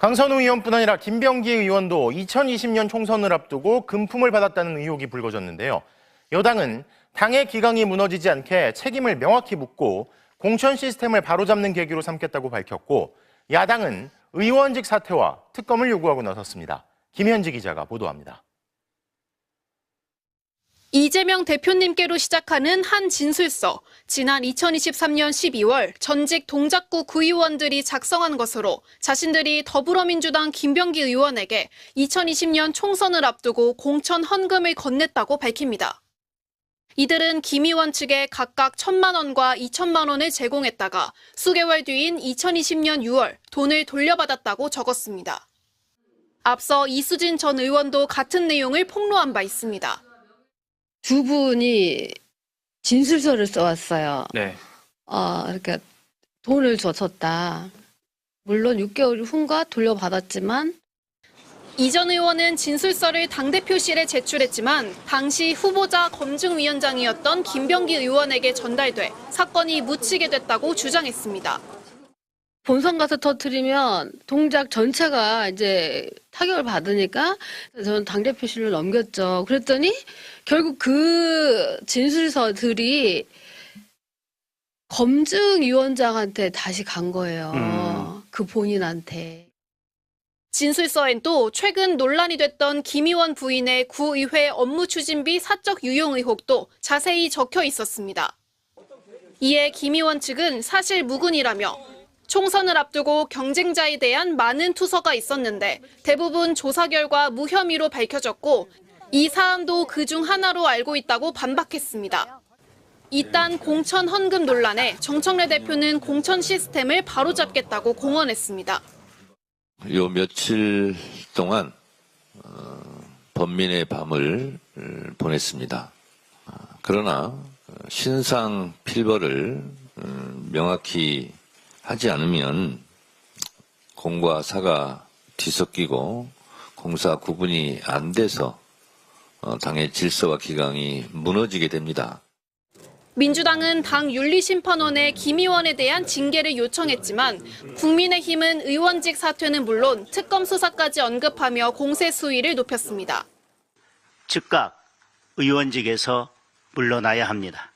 강선우 의원뿐 아니라 김병기 의원도 2020년 총선을 앞두고 금품을 받았다는 의혹이 불거졌는데요. 여당은 당의 기강이 무너지지 않게 책임을 명확히 묻고 공천 시스템을 바로잡는 계기로 삼겠다고 밝혔고, 야당은 의원직 사퇴와 특검을 요구하고 나섰습니다. 김현지 기자가 보도합니다. 이재명 대표님께로 시작하는 한 진술서. 지난 2023년 12월 전직 동작구 구의원들이 작성한 것으로 자신들이 더불어민주당 김병기 의원에게 2020년 총선을 앞두고 공천 헌금을 건넸다고 밝힙니다. 이들은 김 의원 측에 각각 1,000만 원과 2,000만 원을 제공했다가 수개월 뒤인 2020년 6월 돈을 돌려받았다고 적었습니다. 앞서 이수진 전 의원도 같은 내용을 폭로한 바 있습니다. 두 분이 진술서를 써왔어요. 네. 그러니까 돈을 줬다. 물론 6개월 후인가 돌려받았지만. 이 전 의원은 진술서를 당대표실에 제출했지만 당시 후보자 검증위원장이었던 김병기 의원에게 전달돼 사건이 묻히게 됐다고 주장했습니다. 본선 가서 터뜨리면 동작 전체가 이제 타격을 받으니까 저는 당대표실로 넘겼죠. 그랬더니 결국 그 진술서들이 검증위원장한테 다시 간 거예요. 그 본인한테. 진술서엔 또 최근 논란이 됐던 김 의원 부인의 구의회 업무 추진비 사적 유용 의혹도 자세히 적혀 있었습니다. 이에 김 의원 측은 사실 무근이라며 총선을 앞두고 경쟁자에 대한 많은 투서가 있었는데 대부분 조사 결과 무혐의로 밝혀졌고 이 사안도 그중 하나로 알고 있다고 반박했습니다. 이딴 공천 헌금 논란에 정청래 대표는 공천 시스템을 바로잡겠다고 공언했습니다. 요 며칠 동안 번민의 밤을 보냈습니다. 그러나 신상 필벌을 명확히 하지 않으면 공과 사가 뒤섞이고 공사 구분이 안 돼서 당의 질서와 기강이 무너지게 됩니다. 민주당은 당 윤리심판원에 김 의원에 대한 징계를 요청했지만 국민의힘은 의원직 사퇴는 물론 특검 수사까지 언급하며 공세 수위를 높였습니다. 즉각 의원직에서 물러나야 합니다.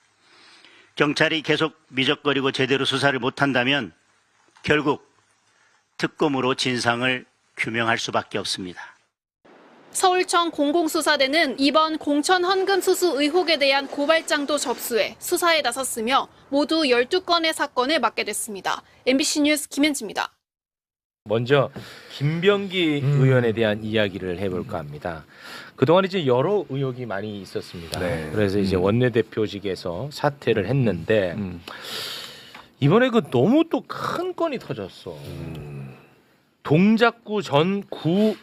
경찰이 계속 미적거리고 제대로 수사를 못한다면 결국 특검으로 진상을 규명할 수밖에 없습니다. 서울청 공공수사대는 이번 공천 헌금 수수 의혹에 대한 고발장도 접수해 수사에 나섰으며 모두 12건의 사건을 맡게 됐습니다. MBC 뉴스 김현지입니다. 먼저 김병기 의원에 대한 이야기를 해볼까 합니다. 그동안 이제 여러 의혹이 많이 있었습니다. 네. 그래서 이제 원내대표직에서 사퇴를 했는데 이번에 그 너무 또 큰 건이 터졌어. 동작구 전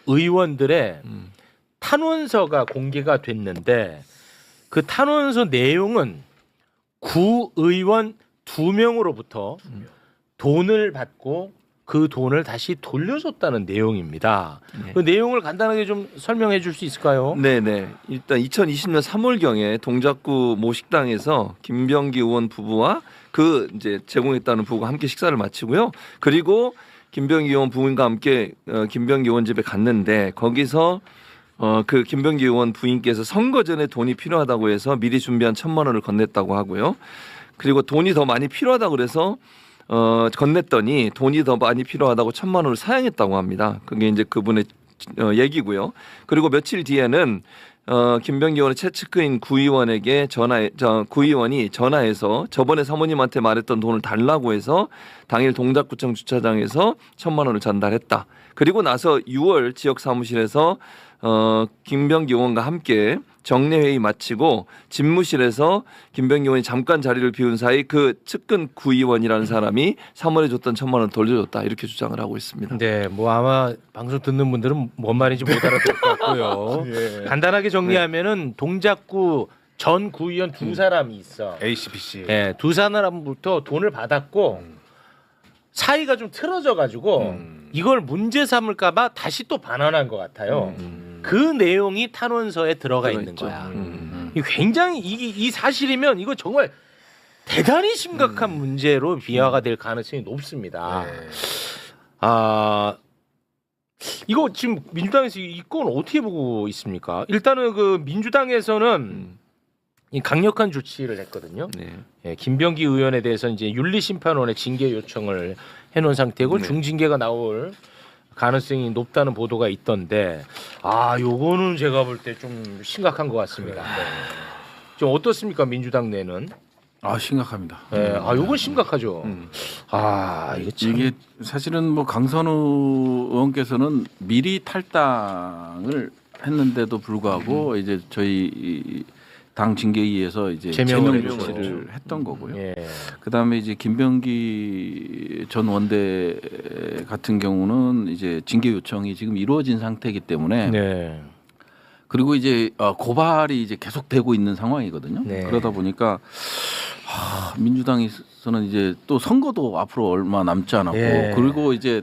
구의원들의 탄원서가 공개가 됐는데 그 탄원서 내용은 구의원 2명으로부터 돈을 받고 그 돈을 다시 돌려줬다는 내용입니다. 네. 그 내용을 간단하게 좀 설명해 줄 수 있을까요? 네네. 일단 2020년 3월경에 동작구 모 식당에서 김병기 의원 부부와 그 이제 제공했다는 부부가 함께 식사를 마치고요. 그리고 김병기 의원 부인과 함께 김병기 의원 집에 갔는데 거기서 그 김병기 의원 부인께서 선거 전에 돈이 필요하다고 해서 미리 준비한 1,000만 원을 건넸다고 하고요. 그리고 돈이 더 많이 필요하다고 그래서 건넸더니 돈이 더 많이 필요하다고 1,000만 원을 사양했다고 합니다. 그게 이제 그분의 얘기고요. 그리고 며칠 뒤에는 김병기 의원의 최측근 구의원에게 구의원이 전화해서 저번에 사모님한테 말했던 돈을 달라고 해서 당일 동작구청 주차장에서 1,000만 원을 전달했다. 그리고 나서 6월 지역 사무실에서 김병기 의원과 함께 정례회의 마치고 집무실에서 김병기 의원이 잠깐 자리를 비운 사이 그 측근 구의원이라는 사람이 3월에 줬던 1,000만 원 돌려줬다 이렇게 주장을 하고 있습니다. 네, 뭐 아마 방송 듣는 분들은 뭔 말인지 못 알아들 것 같고요. 예. 간단하게 정리하면은 동작구 전 구의원 두 사람이 있어. ACPC. 네, 두 사람부터 돈을 받았고 사이가 좀 틀어져가지고 이걸 문제 삼을까봐 다시 또 반환한 것 같아요. 그 내용이 탄원서에 들어가 있는 거야. 이 굉장히 이 사실이면 이거 정말 대단히 심각한 문제로 비화가 될 가능성이 높습니다. 이거 지금 민주당에서 이 건 어떻게 보고 있습니까? 일단은 그 민주당에서는 이 강력한 조치를 했거든요. 네. 예, 김병기 의원에 대해서 이제 윤리심판원에 징계 요청을 해놓은 상태고 네. 중징계가 나올 가능성이 높다는 보도가 있던데 요거는 제가 볼 때 좀 심각한 것 같습니다. 좀 어떻습니까 민주당 내는? 심각합니다. 예, 요건 심각하죠. 이거 참. 이게 사실은 뭐 강선우 의원께서는 미리 탈당을 했는데도 불구하고 이제 저희 당 징계위에서 이제 제명을 제명 해줬죠. 조치를 했던 거고요. 예. 그다음에 이제 김병기 전 원내 같은 경우는 이제 징계 요청이 지금 이루어진 상태이기 때문에 네. 그리고 이제 고발이 이제 계속되고 있는 상황이거든요. 네. 그러다 보니까 민주당에서는 이제 또 선거도 앞으로 얼마 남지 않았고 예. 그리고 이제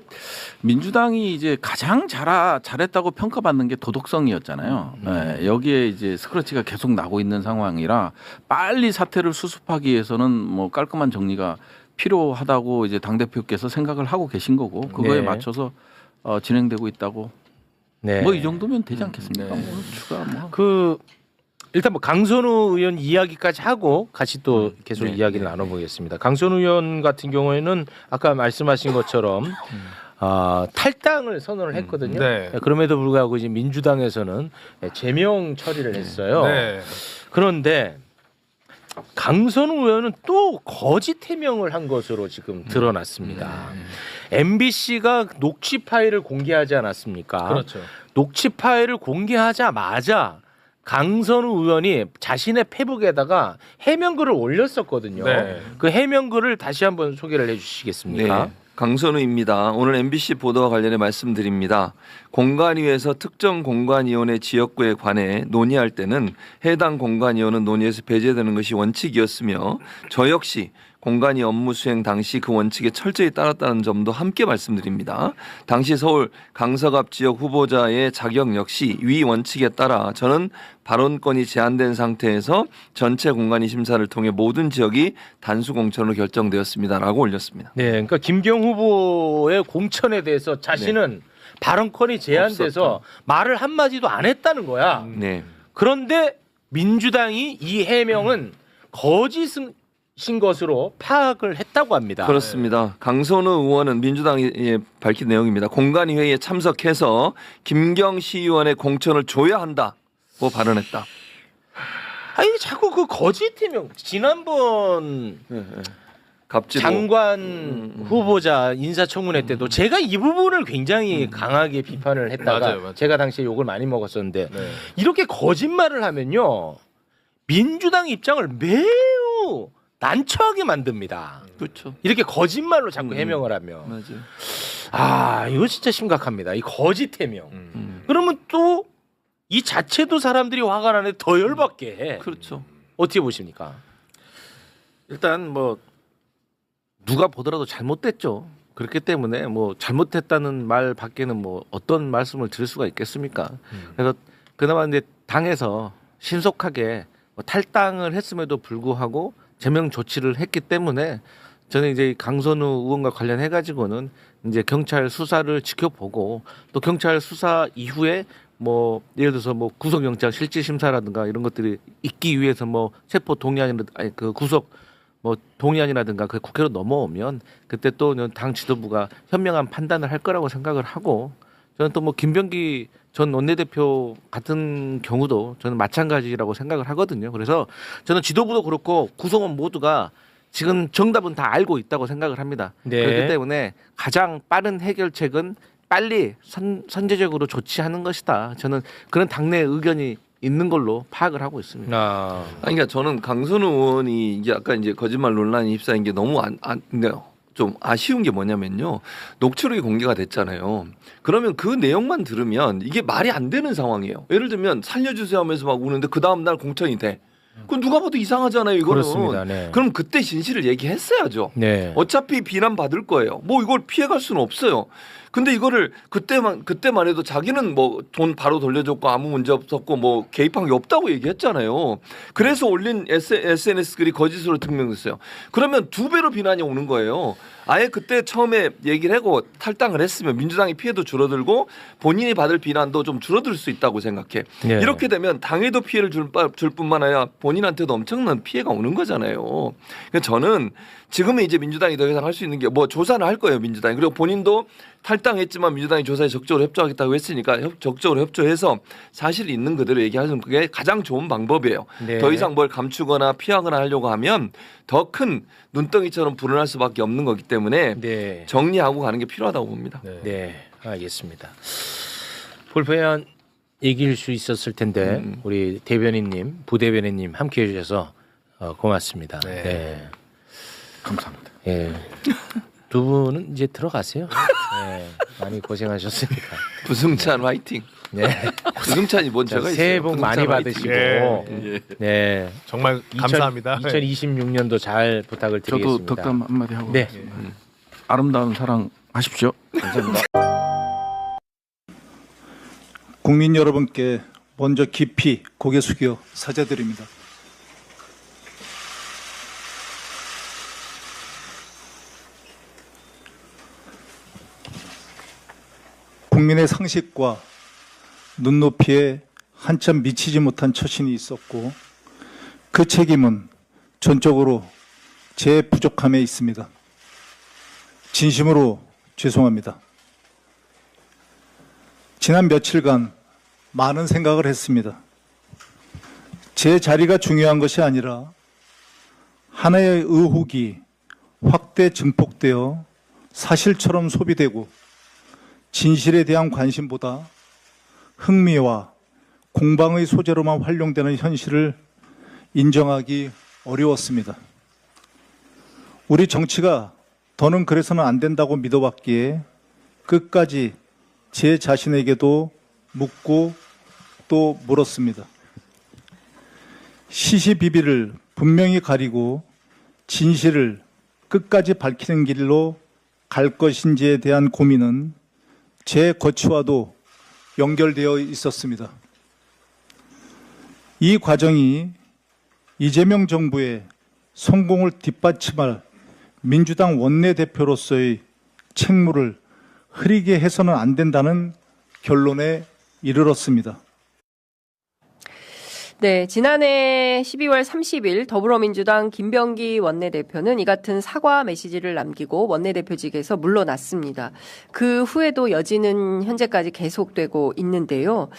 민주당이 이제 가장 잘했다고 평가받는 게 도덕성이었잖아요. 예, 여기에 이제 스크래치가 계속 나고 있는 상황이라 빨리 사태를 수습하기 위해서는 뭐 깔끔한 정리가 필요하다고 이제 당 대표께서 생각을 하고 계신 거고 그거에 네. 맞춰서 진행되고 있다고. 네. 뭐 이 정도면 되지 않겠습니까? 뭐 추가 뭐. 일단 뭐 강선우 의원 이야기까지 하고 같이 또 계속 네, 이야기를 네, 나눠보겠습니다. 강선우 의원 같은 경우에는 아까 말씀하신 것처럼 탈당을 선언을 했거든요. 네. 그럼에도 불구하고 이제 민주당에서는 제명 처리를 했어요. 네. 그런데 강선우 의원은 또 거짓 해명을 한 것으로 지금 드러났습니다. MBC가 녹취 파일을 공개하지 않았습니까? 그렇죠. 녹취 파일을 공개하자마자 강선우 의원이 자신의 페북에다가 해명글을 올렸었거든요. 네. 그 해명글을 다시 한번 소개를 해주시겠습니까? 네. 강선우입니다. 오늘 MBC 보도와 관련해 말씀드립니다. 공관위에서 특정 공관위원회 지역구에 관해 논의할 때는 해당 공관위원은 논의에서 배제되는 것이 원칙이었으며 저 역시 공관위 업무 수행 당시 그 원칙에 철저히 따랐다는 점도 함께 말씀드립니다. 당시 서울 강서갑 지역 후보자의 자격 역시 위 원칙에 따라 저는 발언권이 제한된 상태에서 전체 공관위 심사를 통해 모든 지역이 단수 공천으로 결정되었습니다라고 올렸습니다. 네, 그러니까 김경 후보의 공천에 대해서 자신은 발언권이 제한돼서 말을 한 마디도 안 했다는 거야. 네. 그런데 민주당이 이 해명은 거짓인 것으로 파악을 했다고 합니다. 그렇습니다. 강선우 의원은 민주당이 밝힌 내용입니다. 공관위 회의에 참석해서 김경시 의원의 공천을 줘야 한다고 발언했다. 아니 자꾸 그 거짓 해명. 지난번 갑지도 장관 후보자 인사청문회 때도 제가 이 부분을 굉장히 강하게 비판을 했다가 맞아요. 제가 당시에 욕을 많이 먹었었는데 네. 이렇게 거짓말을 하면요 민주당 입장을 매우 난처하게 만듭니다. 그렇죠. 이렇게 거짓말로 자꾸 해명을 하면 맞아요. 이거 진짜 심각합니다. 이 거짓 해명. 그러면 또 이 자체도 사람들이 화가 나는데 더 열받게 해. 그렇죠. 어떻게 보십니까? 일단 뭐 누가 보더라도 잘못됐죠. 그렇기 때문에 뭐 잘못했다는 말 밖에는 뭐 어떤 말씀을 드릴 수가 있겠습니까? 그래서 그나마 이제 당에서 신속하게 뭐 탈당을 했음에도 불구하고 제명 조치를 했기 때문에 저는 이제 강선우 의원과 관련해 가지고는 이제 경찰 수사를 지켜보고 또 경찰 수사 이후에 뭐 예를 들어서 뭐 구속영장 실질 심사라든가 이런 것들이 있기 위해서 뭐 체포 동의안이라든가 아니 그 구속 뭐 동의안이라든가 그 국회로 넘어오면 그때 또 당 지도부가 현명한 판단을 할 거라고 생각을 하고 저는 또 뭐 김병기 전 원내대표 같은 경우도 저는 마찬가지라고 생각을 하거든요. 그래서 저는 지도부도 그렇고 구성원 모두가 지금 정답은 다 알고 있다고 생각을 합니다. 네. 그렇기 때문에 가장 빠른 해결책은 빨리 선제적으로 조치하는 것이다. 저는 그런 당내 의견이 있는 걸로 파악을 하고 있습니다. 아, 아니, 그러니까 저는 강선우 의원이 이게 아까 이제 거짓말 논란이 휩싸인 게 너무 좀 아쉬운 게 뭐냐면요. 녹취록이 공개가 됐잖아요. 그러면 그 내용만 들으면 이게 말이 안 되는 상황이에요. 예를 들면 살려주세요 하면서 막 우는데 그 다음 날 공천이 돼. 그건 누가 봐도 이상하잖아요. 이거는. 그렇습니다. 네. 그럼 그때 진실을 얘기했어야죠. 네. 어차피 비난 받을 거예요. 뭐 이걸 피해갈 수는 없어요. 근데 이거를 그때만 해도 자기는 뭐 돈 바로 돌려줬고 아무 문제 없었고 뭐 개입한 게 없다고 얘기했잖아요. 그래서 올린 SNS 글이 거짓으로 증명됐어요. 그러면 2배로 비난이 오는 거예요. 아예 그때 처음에 얘기를 하고 탈당을 했으면 민주당의 피해도 줄어들고 본인이 받을 비난도 좀 줄어들 수 있다고 생각해. 네. 이렇게 되면 당에도 피해를 줄 뿐만 아니라 본인한테도 엄청난 피해가 오는 거잖아요. 그러니까 저는 지금은 이제 민주당이 더 이상 할 수 있는 게 뭐 조사는 할 거예요, 민주당이. 그리고 본인도 탈당했지만 민주당이 조사에 적극적으로 협조하겠다고 했으니까 적극적으로 협조해서 사실 있는 그대로 얘기하는 게 가장 좋은 방법이에요. 네. 더 이상 뭘 감추거나 피하거나 하려고 하면 더 큰 눈덩이처럼 불어날 수밖에 없는 거기 때문에 네. 정리하고 가는 게 필요하다고 봅니다. 네, 알겠습니다. 불편한 얘기일 수 있었을 텐데 우리 대변인님, 부대변인님 함께해 주셔서 고맙습니다. 네. 네. 감사합니다. 예. 두 분은 이제 들어가세요. 네, 많이 고생하셨으니까. 부승찬 화이팅. 네. 부승찬이 뭔 죄가 있어요. 새해 복 많이 부승찬 받으시고. 화이팅. 네. 정말 감사합니다. 2026년도 잘 부탁을 드리겠습니다. 저도 덕담 한마디 하고 네. 아름다운 사랑 하십시오. 감사합니다. 국민 여러분께 먼저 깊이 고개 숙여 사죄드립니다. 국민의 상식과 눈높이에 한참 미치지 못한 처신이 있었고 그 책임은 전적으로 제 부족함에 있습니다. 진심으로 죄송합니다. 지난 며칠간 많은 생각을 했습니다. 제 자리가 중요한 것이 아니라 하나의 의혹이 확대 증폭되어 사실처럼 소비되고 진실에 대한 관심보다 흥미와 공방의 소재로만 활용되는 현실을 인정하기 어려웠습니다. 우리 정치가 더는 그래서는 안 된다고 믿어왔기에 끝까지 제 자신에게도 묻고 또 물었습니다. 시시비비를 분명히 가리고 진실을 끝까지 밝히는 길로 갈 것인지에 대한 고민은 제 거취와도 연결되어 있었습니다. 이 과정이 이재명 정부의 성공을 뒷받침할 민주당 원내대표로서의 책무를 흐리게 해서는 안 된다는 결론에 이르렀습니다. 네, 지난해 12월 30일 더불어민주당 김병기 원내대표는 이 같은 사과 메시지를 남기고 원내대표직에서 물러났습니다. 그 후에도 여지는 현재까지 계속되고 있는데요.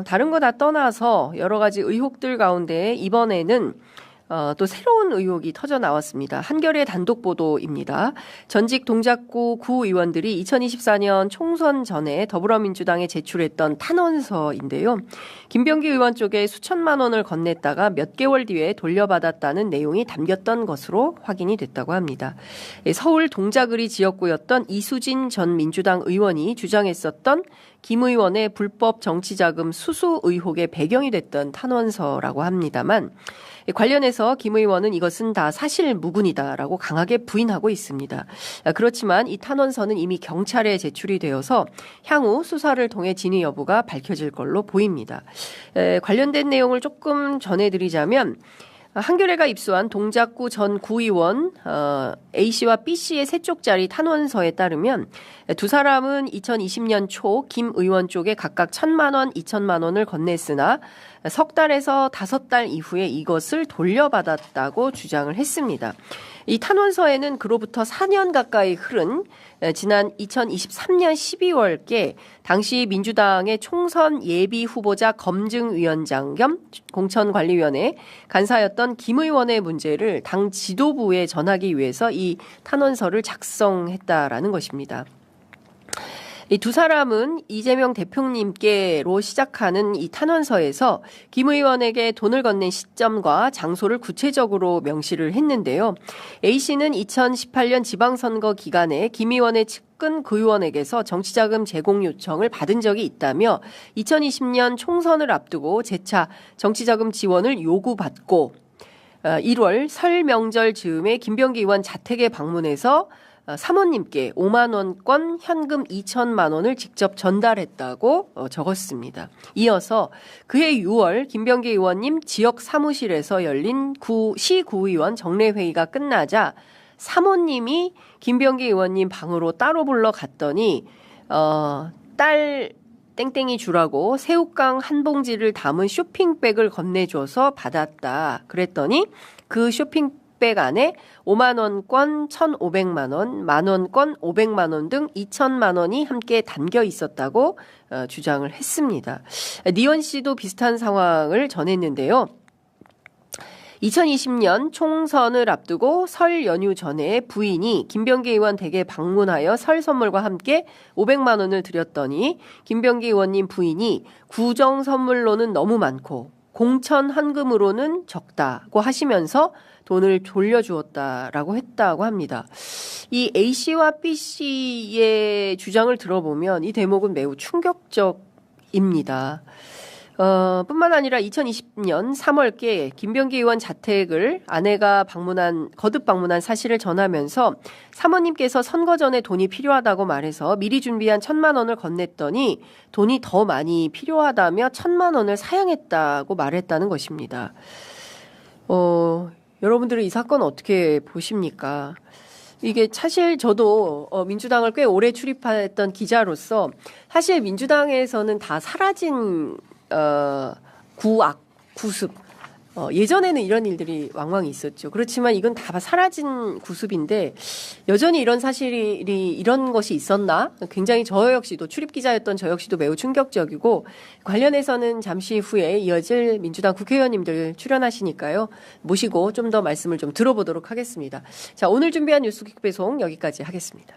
다른 거 다 떠나서 여러 가지 의혹들 가운데 이번에는 또 새로운 의혹이 터져 나왔습니다. 한겨레 단독 보도입니다. 전직 동작구 구의원들이 2024년 총선 전에 더불어민주당에 제출했던 탄원서인데요. 김병기 의원 쪽에 수천만 원을 건넸다가 몇 개월 뒤에 돌려받았다는 내용이 담겼던 것으로 확인이 됐다고 합니다. 서울 동작을이 지역구였던 이수진 전 민주당 의원이 주장했었던 김 의원의 불법 정치자금 수수 의혹의 배경이 됐던 탄원서라고 합니다만 관련해서 김 의원은 이것은 다 사실 무근이다라고 강하게 부인하고 있습니다. 그렇지만 이 탄원서는 이미 경찰에 제출이 되어서 향후 수사를 통해 진위 여부가 밝혀질 걸로 보입니다. 관련된 내용을 조금 전해드리자면 한겨레가 입수한 동작구 전 구의원 A씨와 B씨의 세 쪽짜리 탄원서에 따르면 두 사람은 2020년 초 김 의원 쪽에 각각 1,000만 원, 2,000만 원을 건넸으나 석 달에서 5달 이후에 이것을 돌려받았다고 주장을 했습니다. 이 탄원서에는 그로부터 4년 가까이 흐른 지난 2023년 12월께 당시 민주당의 총선 예비 후보자 검증위원장 겸 공천관리위원회 간사였던 김 의원의 문제를 당 지도부에 전하기 위해서 이 탄원서를 작성했다라는 것입니다. 이 두 사람은 이재명 대표님께로 시작하는 이 탄원서에서 김 의원에게 돈을 건넨 시점과 장소를 구체적으로 명시를 했는데요. A씨는 2018년 지방선거 기간에 김 의원의 측근 구의원에게서 정치자금 제공 요청을 받은 적이 있다며 2020년 총선을 앞두고 재차 정치자금 지원을 요구받고 1월 설 명절 즈음에 김병기 의원 자택에 방문해서 사모님께 5만 원권 현금 2천만 원을 직접 전달했다고 적었습니다. 이어서 그해 6월 김병기 의원님 지역 사무실에서 열린 시구의원 정례회의가 끝나자 사모님이 김병기 의원님 방으로 따로 불러 갔더니 딸 땡땡이 주라고 새우깡 한 봉지를 담은 쇼핑백을 건네줘서 받았다. 그랬더니 그 쇼핑백 안에 5만 원권 1,500만 원, 만 원권 500만 원 등 2천만 원이 함께 담겨 있었다고 주장을 했습니다. 니원 씨도 비슷한 상황을 전했는데요. 2020년 총선을 앞두고 설 연휴 전에 부인이 김병기 의원 댁에 방문하여 설 선물과 함께 500만 원을 드렸더니 김병기 의원님 부인이 구정 선물로는 너무 많고 공천 헌금으로는 적다고 하시면서 돈을 돌려주었다라고 했다고 합니다. 이 A씨와 B씨의 주장을 들어보면 이 대목은 매우 충격적입니다. 뿐만 아니라 2020년 3월께 김병기 의원 자택을 아내가 거듭 방문한 사실을 전하면서 사모님께서 선거 전에 돈이 필요하다고 말해서 미리 준비한 1,000만 원을 건넸더니 돈이 더 많이 필요하다며 1,000만 원을 사양했다고 말했다는 것입니다. 여러분들은 이 사건 어떻게 보십니까? 이게 사실 저도 민주당을 꽤 오래 출입했던 기자로서 사실 민주당에서는 다 사라진 구악, 구습. 예전에는 이런 일들이 왕왕 있었죠. 그렇지만 이건 다 사라진 구습인데 여전히 이런 사실이 이런 것이 있었나? 굉장히 저 역시도 출입기자였던 저 역시도 매우 충격적이고 관련해서는 잠시 후에 이어질 민주당 국회의원님들 출연하시니까요. 모시고 좀 더 말씀을 좀 들어보도록 하겠습니다. 자, 오늘 준비한 뉴스 퀵배송 여기까지 하겠습니다.